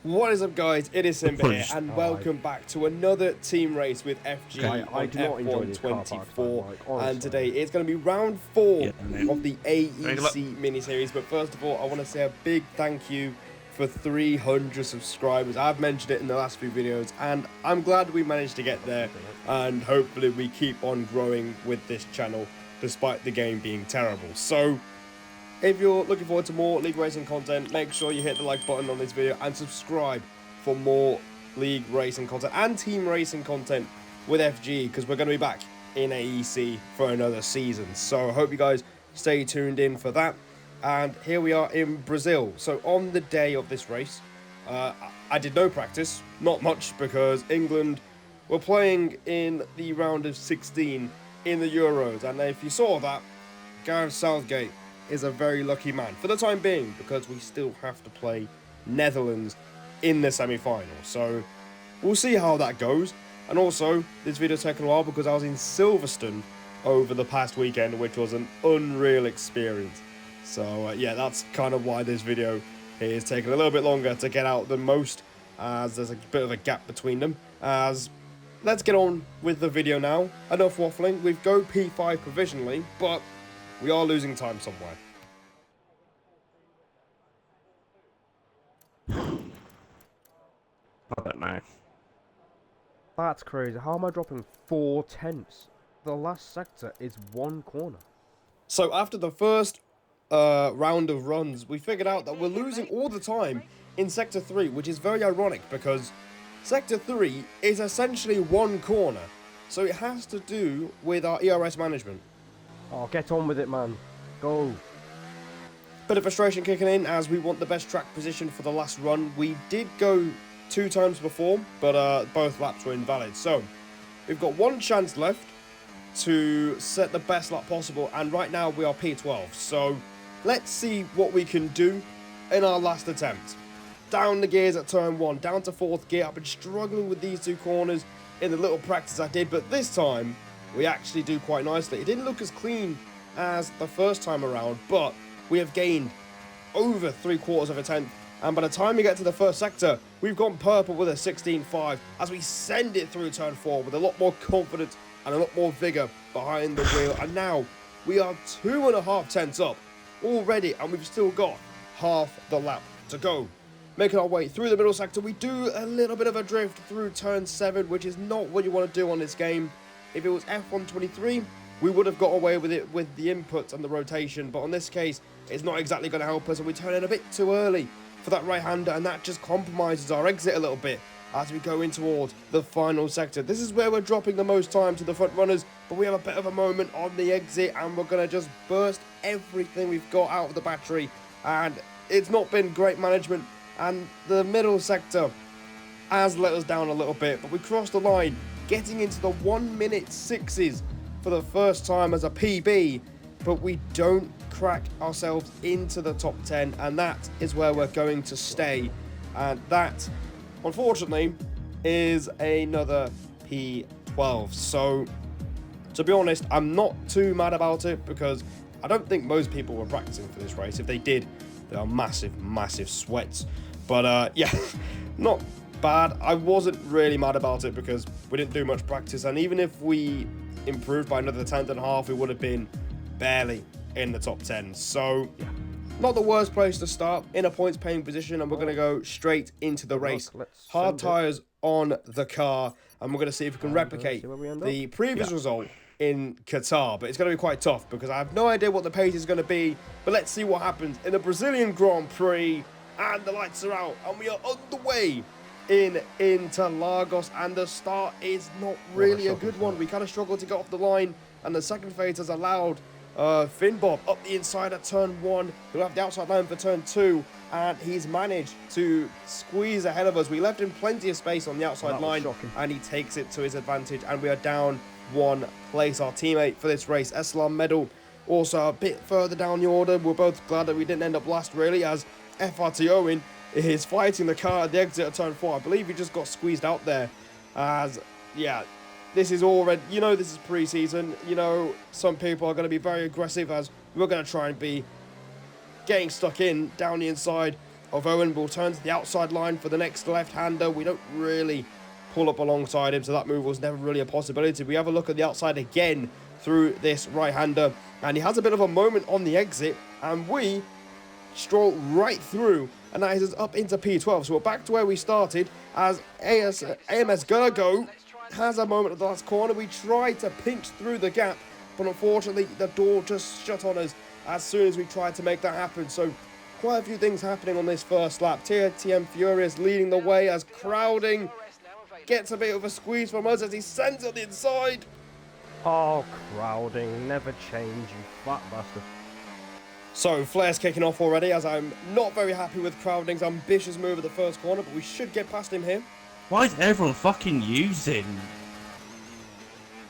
What is up, guys? It is Simba here, and welcome back to another team race with FG I on do not enjoy these car parks, F124. man, like, And honestly. today it's going to be round 4 Yeah, of the AEC mini-series. But first of all, I want to say a big thank you for 300 subscribers. I've mentioned it in the last few videos, and I'm glad we managed to get there. And hopefully we keep on growing with this channel, despite the game being terrible. So if you're looking forward to more League Racing content, make sure you hit the like button on this video and subscribe for more League Racing content and Team Racing content with FG, because we're going to be back in AEC for another season. So I hope you guys stay tuned in for that. And here we are in Brazil. So on the day of this race, I did no practice, not much, because England were playing in the round of 16 in the Euros. And if you saw that, Gareth Southgate is a very lucky man for the time being, because we still have to play Netherlands in the semi-final. So we'll see how that goes. And also, this video's taken a while because I was in Silverstone over the past weekend, which was an unreal experience. So yeah, that's kind of why this video is taking a little bit longer to get out than most, as there's a bit of a gap between them. As let's get on with the video now. Enough waffling. We've go P5 provisionally, but we are losing time somewhere. I don't know. That's crazy. How am I dropping 4 tenths? The last sector is 1 corner. So after the first round of runs, we figured out that we're losing all the time in Sector 3, which is very ironic because Sector 3 is essentially 1 corner. So it has to do with our ERS management. Oh, get on with it, man. Go. Bit of frustration kicking in as we want the best track position for the last run. We did go 2 times before, but both laps were invalid. So we've got 1 chance left to set the best lap possible, and right now we are P12. So let's see what we can do in our last attempt. Down the gears at turn 1, down to 4th gear. I've been struggling with these 2 corners in the little practice I did, but this time we actually do quite nicely. It didn't look as clean as the first time around, but we have gained over 3/4 of a tenth, and by the time we get to the first sector, we've gone purple with a 16.5 as we send it through turn 4 with a lot more confidence and a lot more vigour behind the wheel. And now we are 2.5 tenths up already, and we've still got half the lap to go. Making our way through the middle sector, we do a little bit of a drift through turn 7, which is not what you want to do on this game. If it was F123, we would have got away with it with the inputs and the rotation, but on this case, it's not exactly going to help us, and we turn in a bit too early for that right-hander, and that just compromises our exit a little bit as we go in towards the final sector. This is where we're dropping the most time to the front runners, but we have a bit of a moment on the exit, and we're going to just burst everything we've got out of the battery, and it's not been great management, and the middle sector has let us down a little bit, but we crossed the line, getting into the 1-minute 6s for the first time as a PB, but we don't crack ourselves into the top 10, and that is where we're going to stay. And that, unfortunately, is another P12. So, to be honest, I'm not too mad about it because I don't think most people were practicing for this race. If they did, they are massive sweats. But yeah, not bad. I wasn't really mad about it because we didn't do much practice, and even if we improved by another 10.5, we would have been barely in the top 10. So yeah, not the worst place to start in a points paying position, and we're going to go straight into the race. Hard tyres on the car, and we're going to see if we can replicate the previous result in Qatar, but it's going to be quite tough because I have no idea what the pace is going to be. But let's see what happens in the Brazilian Grand Prix, and the lights are out and we are on the way in Interlagos, and the start is not really a good one. We kind of struggled to get off the line, and the second phase has allowed Finbob up the inside at turn 1. He'll have the outside line for turn 2, and he's managed to squeeze ahead of us. We left him plenty of space on the outside line, and he takes it to his advantage, and we are down 1 place. Our teammate for this race, Eslam Medal, also a bit further down the order. We're both glad that we didn't end up last, really, as FRT Owen is fighting the car at the exit of turn 4. I believe he just got squeezed out there, as, yeah, this is already, you know, this is pre-season. You know, some people are going to be very aggressive, as we're going to try and be getting stuck in down the inside of Owen will turn to the outside line for the next left-hander. We don't really pull up alongside him, so that move was never really a possibility. We have a look at the outside again through this right-hander, and he has a bit of a moment on the exit, and we stroll right through, and that is us up into P12. So we're back to where we started, as AMS Gonna Go has a moment at the last corner. We tried to pinch through the gap, but unfortunately the door just shut on us as soon as we tried to make that happen. So quite a few things happening on this first lap. TM Furious leading the way as Crowding gets a bit of a squeeze from us as he sends it inside. Oh, Crowding, never change, you fat bastard. So Flair's kicking off already, as I'm not very happy with Crowding's ambitious move at the first corner, but we should get past him here. Why is everyone fucking using?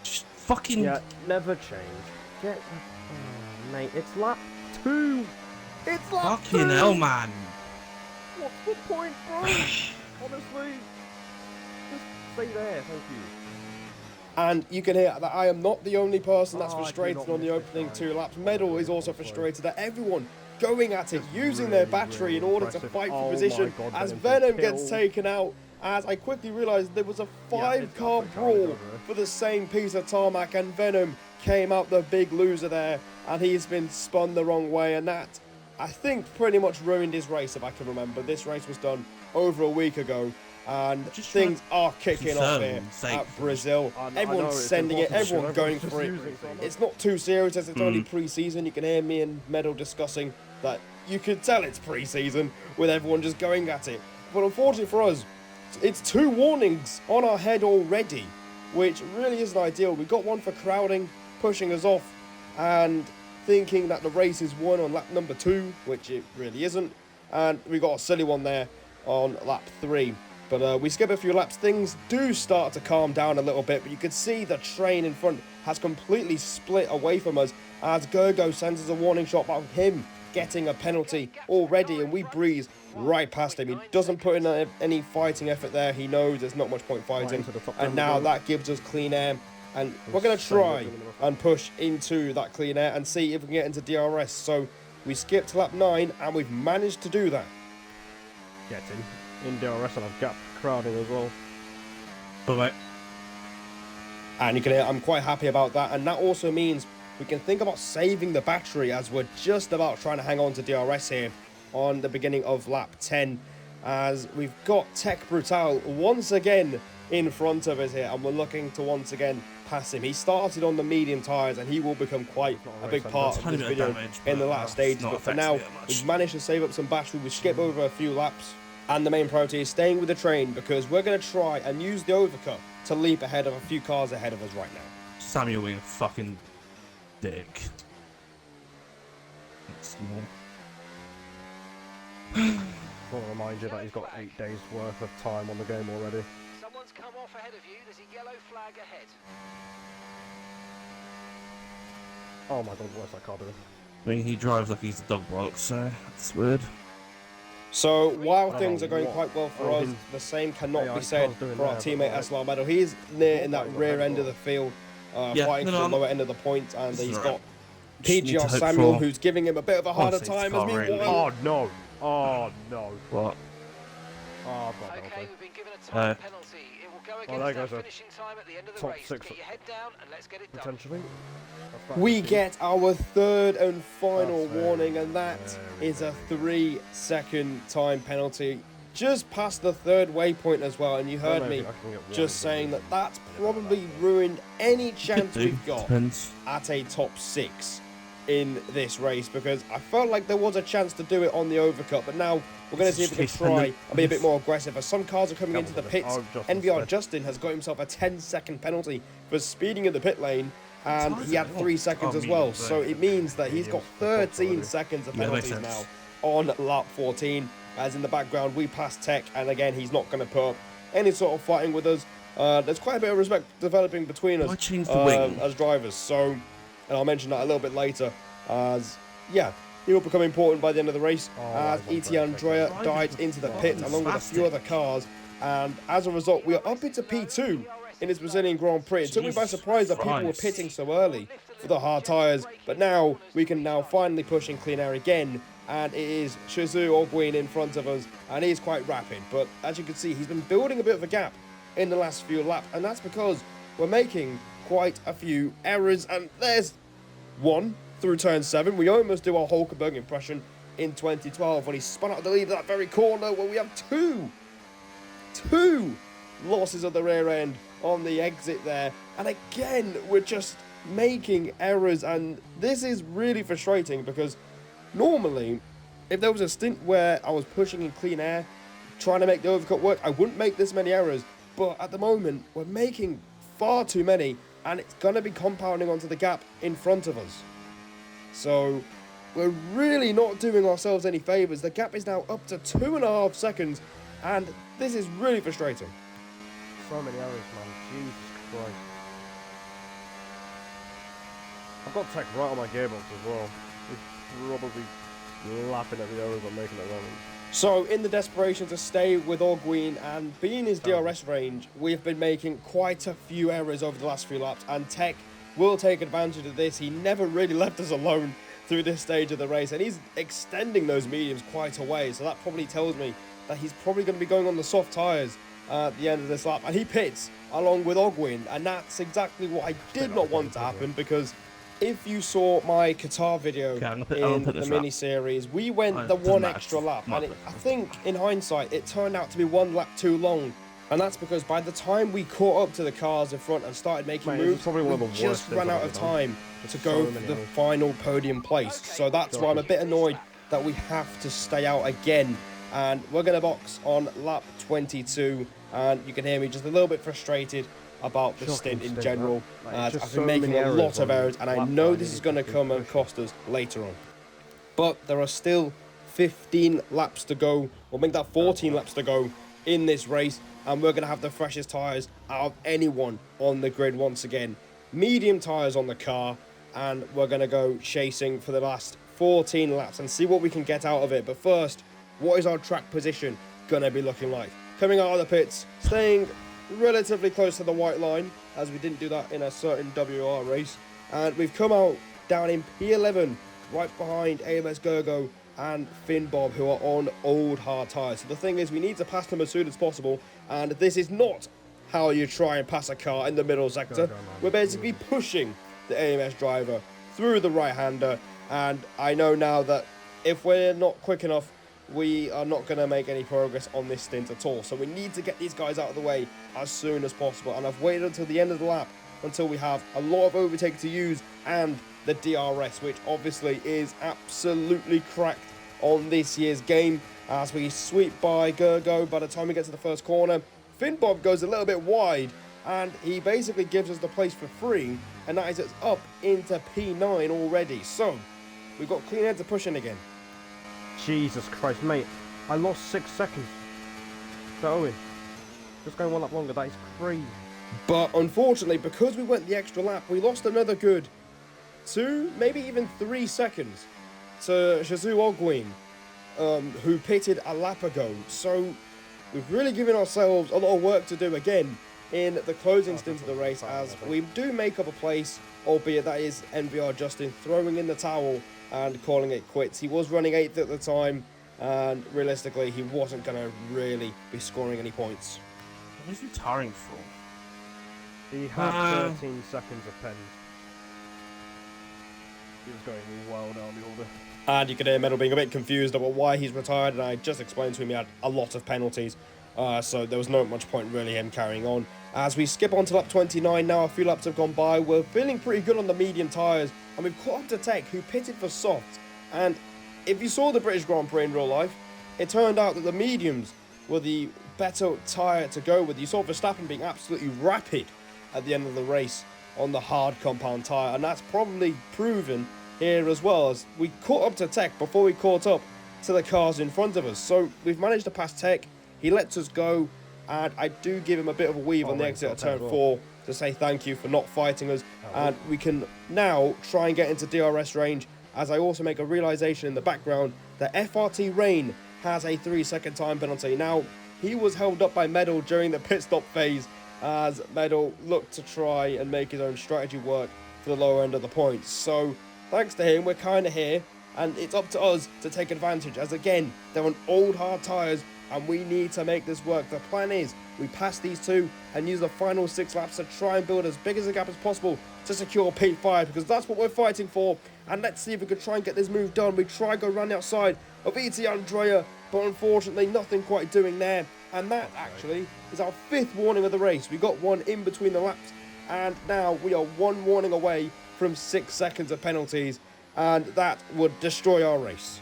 Just fucking... Yeah, never change. Get... Oh, mate, it's lap 2! It's lap 2! Fucking hell, man. What's the point, bro? Honestly. Just stay there, thank you. And you can hear that I am not the only person that's Oh, I do frustrated not on the miss opening this 2 laps. Medal is also frustrated that everyone going at it, using their battery in order to impressive. fight Oh for position, my God, as Venom Venom gets killed. taken out. As I quickly realised there was a 5-car brawl for the same piece of tarmac, and Venom came out the big loser there, and he's been spun the wrong way, and that, I think, pretty much ruined his race, if I can remember. This race was done over a week ago, and things are kicking off here at Brazil. Everyone's sending it, everyone's going for it. It's not too serious as it's only pre-season. You can hear me and Medal discussing that you could tell it's pre-season with everyone just going at it. But unfortunately for us, it's 2 warnings on our head already, which really isn't ideal. We got one for Crowding, pushing us off, and thinking that the race is won on lap number 2, which it really isn't. And we got a silly one there on lap 3. But we skip a few laps. Things do start to calm down a little bit, but you can see the train in front has completely split away from us as Gergo sends us a warning shot about him getting a penalty already, and we breeze right past him. He doesn't put in any fighting effort there. He knows there's not much point fighting, and now that gives us clean air, and we're going to try and push into that clean air and see if we can get into DRS. So we skipped lap 9, and we've managed to do that. Get in DRS, and I've got Crowding as well. Bye-bye. And you can hear I'm quite happy about that, and that also means we can think about saving the battery, as we're just about trying to hang on to DRS here on the beginning of lap 10, as we've got Tech Brutal once again in front of us here, and we're looking to once again pass him. He started on the medium tyres, and he will become quite a big part of this video in the last stage, but for now we've managed to save up some battery. We skip over a few laps, and the main priority is staying with the train, because we're going to try and use the overcut to leap ahead of a few cars ahead of us right now. Samuel being a fucking dick. That's small. I want to remind you that he's got 8 days worth of time on the game already. Someone's come off ahead of you. There's a yellow flag ahead. Oh my God, what's that car doing? I mean, he drives like he's a dog box, so that's weird. So while things are going quite well for us, the same cannot be said for our teammate Eslar Medal. He's near in that rear end of the field, fighting for the lower end of the point, and he's got PGR Samuel, who's giving him a bit of a harder time as meanwhile. Oh no! Oh no! What? Oh, Okay, we've been given a time penalty. It will go against our finishing time at the end of the top race. 6 Get your head down and let's get it done. potentially. We get our third and final warning, and that is a 3-second time penalty just past the third waypoint as well. And you heard me just saying that that's probably ruined any chance we've got at a top 6 in this race, because I felt like there was a chance to do it on the overcut, but now we're going to see if we can try and be a bit more aggressive as some cars are coming into the pits. NVR Justin has got himself a 10-second penalty for speeding in the pit lane, and he had 3 seconds as well, so it means that he's got 13 seconds of penalties now on lap 14, as in the background we pass Tech, and again he's not going to put up any sort of fighting with us. There's quite a bit of respect developing between us as drivers, so, and I'll mention that a little bit later, as yeah, he will become important by the end of the race, as ET Andrea died into the pit along with a few other cars, and as a result we are up into P2 in this Brazilian Grand Prix. It took me by surprise that people were pitting so early for the hard tyres, but now we can finally push in clean air again and it is Shizu Ogwin in front of us, and he's quite rapid. But as you can see, he's been building a bit of a gap in the last few laps, and that's because we're making quite a few errors. And there's one through turn 7. We almost do our Hulkenberg impression in 2012 when he spun out the lead at that very corner, where we have two losses at the rear end on the exit there. And again, we're just making errors, and this is really frustrating because normally if there was a stint where I was pushing in clean air, trying to make the overcut work, I wouldn't make this many errors. But at the moment, we're making far too many, and it's going to be compounding onto the gap in front of us. So we're really not doing ourselves any favours. The gap is now up to 2.5 seconds, and this is really frustrating. So many errors, man. Jesus Christ. I've got tech right on my gearbox as well. He's probably laughing at the errors I'm making at the moment. So, in the desperation to stay with Ogwin and be in his DRS range, we've been making quite a few errors over the last few laps, and Tech will take advantage of this. He never really left us alone through this stage of the race, and he's extending those mediums quite a way, so that probably tells me that he's probably going to be going on the soft tyres at the end of this lap, and he pits along with Ogwin, and that's exactly what I did not want to happen, because if you saw my Qatar video in the mini-series, we went the one extra lap, and I think, in hindsight, it turned out to be 1 lap too long, and that's because by the time we caught up to the cars in front and started making moves, we just ran out of time to go for the final podium place. So that's why I'm a bit annoyed that we have to stay out again, and we're going to box on lap 22, and you can hear me just a little bit frustrated about the stint in general. I've been making a lot of errors, and I know this is going to come and cost us later on. But there are still 15 laps to go, or make that 14 laps to go in this race, and we're going to have the freshest tyres out of anyone on the grid once again. Medium tyres on the car, and we're going to go chasing for the last 14 laps and see what we can get out of it. But first, what is our track position going to be looking like? Coming out of the pits, staying relatively close to the white line, as we didn't do that in a certain WR race, and we've come out down in P11 right behind AMS Gergo and Finn Bob, who are on old hard tyres. So the thing is, we need to pass them as soon as possible, and this is not how you try and pass a car in the middle sector. We're basically pushing the AMS driver through the right-hander, and I know now that if we're not quick enough, we are not going to make any progress on this stint at all. So we need to get these guys out of the way as soon as possible. And I've waited until the end of the lap until we have a lot of overtake to use and the DRS, which obviously is absolutely cracked on this year's game. As we sweep by Gergo, by the time we get to the first corner, Finn Bob goes a little bit wide, and he basically gives us the place for free, and that is us up into P9 already. So we've got clean air to push in again. Jesus Christ, mate. I lost 6 seconds to Owen. Just going 1 lap longer, that is crazy. But unfortunately, because we went the extra lap, we lost another good 2, maybe even 3 seconds to Shizu Ogwin, who pitted a lap ago. So we've really given ourselves a lot of work to do again in the closing stint of the race, as we do make up a place, albeit that is NVR Justin throwing in the towel and calling it quits. He was running 8th at the time, and realistically he wasn't going to really be scoring any points. What is he retiring for? He had 13 seconds of pens. He was going well down the order. And you can hear Metal being a bit confused about why he's retired, and I just explained to him he had a lot of penalties, so there was not much point really him carrying on. As we skip on to lap 29 now, a few laps have gone by, we're feeling pretty good on the medium tyres, and we've caught up to Tech, who pitted for softs. And if you saw the British Grand Prix in real life, it turned out that the mediums were the better tyre to go with. You saw Verstappen being absolutely rapid at the end of the race on the hard compound tyre, and that's probably proven here as well, as we caught up to Tech before we caught up to the cars in front of us. So we've managed to pass Tech, he lets us go, and I do give him a bit of a weave on the exit of turn 4 to say thank you for not fighting us, and we can now try and get into DRS range, as I also make a realisation in the background that FRT Rain has a 3-second time penalty. Now, he was held up by Medal during the pit stop phase, as Medal looked to try and make his own strategy work for the lower end of the points. So thanks to him, we're kind of here, and it's up to us to take advantage, as again, they're on old hard tyres, and we need to make this work. The plan is we pass these two and use the final 6 laps to try and build as big as a gap as possible to secure P5, because that's what we're fighting for. And let's see if we can try and get this move done. We try and go around the outside of E.T. Andrea, but unfortunately nothing quite doing there. And that actually is our 5th warning of the race. We got one in between the laps, and now we are 1 warning away from 6 seconds of penalties, and that would destroy our race.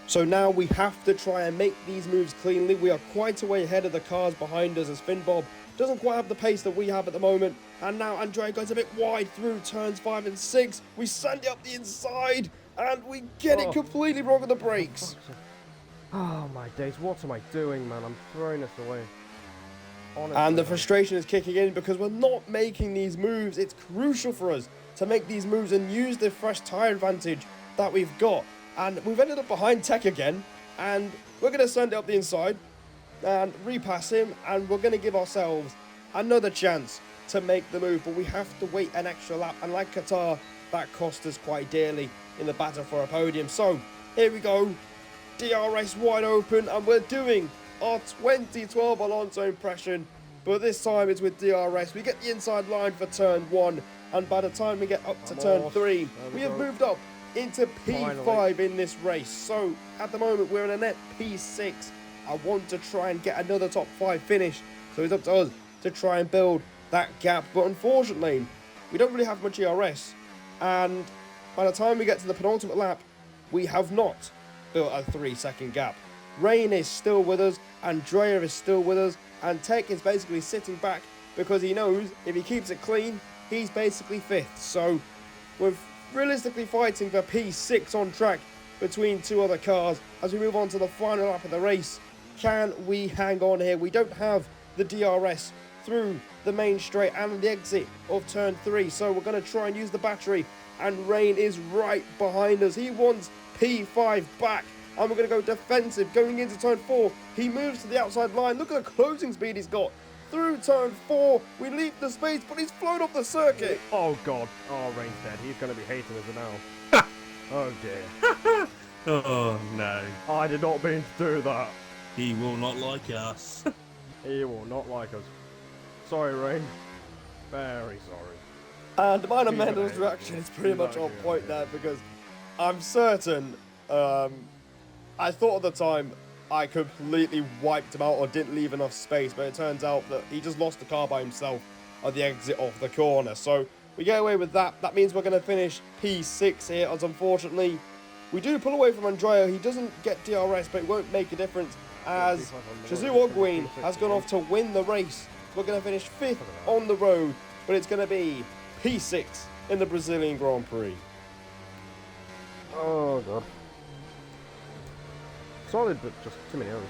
So now we have to try and make these moves cleanly. We are quite a way ahead of the cars behind us, as Finn Bob doesn't quite have the pace that we have at the moment. And now Andrea goes a bit wide through turns 5 and 6. We send it up the inside, and we get it completely wrong on the brakes. Oh my days, what am I doing, man? I'm throwing this away. Honestly, and the frustration is kicking in because we're not making these moves. It's crucial for us to make these moves and use the fresh tyre advantage that we've got. And we've ended up behind Tech again, and we're going to send it up the inside and repass him, and we're going to give ourselves another chance to make the move, but we have to wait an extra lap, and like Qatar, that cost us quite dearly in the battle for a podium. So here we go, DRS wide open, and we're doing our 2012 Alonso impression, but this time it's with DRS. We get the inside line for turn 1, and by the time we get up to turn 3, we have moved up into P5 in this race. So at the moment we're in a net P6. I want to try and get another top 5 finish, so it's up to us to try and build that gap, but unfortunately we don't really have much ERS, and by the time we get to the penultimate lap we have not built a 3-second gap. Rain is still with us, Andrea is still with us, and Tech is basically sitting back because he knows if he keeps it clean he's basically 5th. So we're realistically fighting for P6 on track between 2 other cars as we move on to the final lap of the race. Can we hang on here? We don't have the DRS through the main straight and the exit of turn 3, so we're going to try and use the battery, and Rain is right behind us. He wants P5 back, and we're going to go defensive going into turn 4. He moves to the outside line. Look at the closing speed he's got. Through turn 4, we leave the space, but he's flown off the circuit. Oh god, oh Rain's dead. He's going to be hating us now. Oh dear. Oh no. I did not mean to do that. He will not like us. He will not like us. Sorry, Rain. Very sorry. And mine and Mendel's reaction is pretty much on point there, because I'm certain, I thought at the time I completely wiped him out or didn't leave enough space, but it turns out that he just lost the car by himself at the exit off the corner. So we get away with that. That means we're going to finish P6 here, as unfortunately we do pull away from Andrea. He doesn't get DRS, but it won't make a difference as Shizu Ogwin has gone off to win the race. We're going to finish 5th on the road, but it's going to be P6 in the Brazilian Grand Prix. Oh god. Solid, but just too many errors.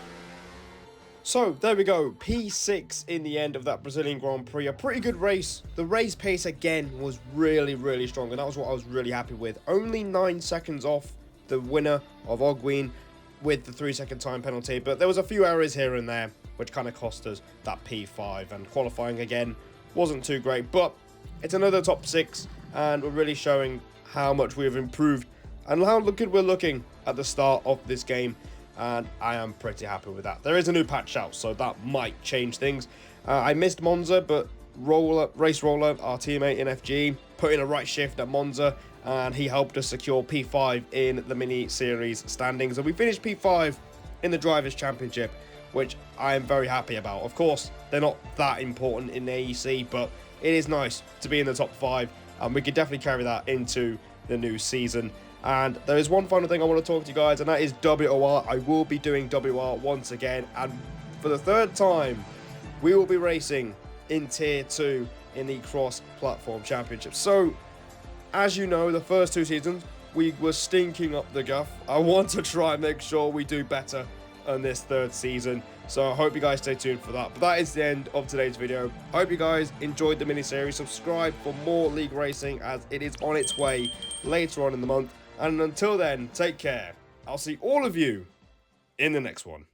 So there we go, P6 in the end of that Brazilian Grand Prix. A pretty good race. The race pace again was really strong, and that was what I was really happy with. Only 9 seconds off the winner of Ogwin with the 3-second time penalty, but there was a few errors here and there which kind of cost us that P5, and qualifying again wasn't too great, but it's another top 6, and we're really showing how much we have improved and how good we're looking at the start of this game, and I am pretty happy with that. There is a new patch out, so that might change things. I missed Monza, but Race Roller, our teammate in FG, put in a right shift at Monza, and he helped us secure P5 in the mini series standings, and we finished P5 in the Drivers' Championship, which I am very happy about. Of course, they're not that important in the AEC, but it is nice to be in the top 5, and we could definitely carry that into the new season. And there is one final thing I want to talk to you guys, and that is WOR. I will be doing WR once again, and for the 3rd time, we will be racing in Tier 2 in the Cross-Platform Championship. So, as you know, the first 2 seasons, we were stinking up the guff. I want to try and make sure we do better on this 3rd season, so I hope you guys stay tuned for that. But that is the end of today's video. I hope you guys enjoyed the mini-series. Subscribe for more League Racing, as it is on its way later on in the month. And until then, take care. I'll see all of you in the next one.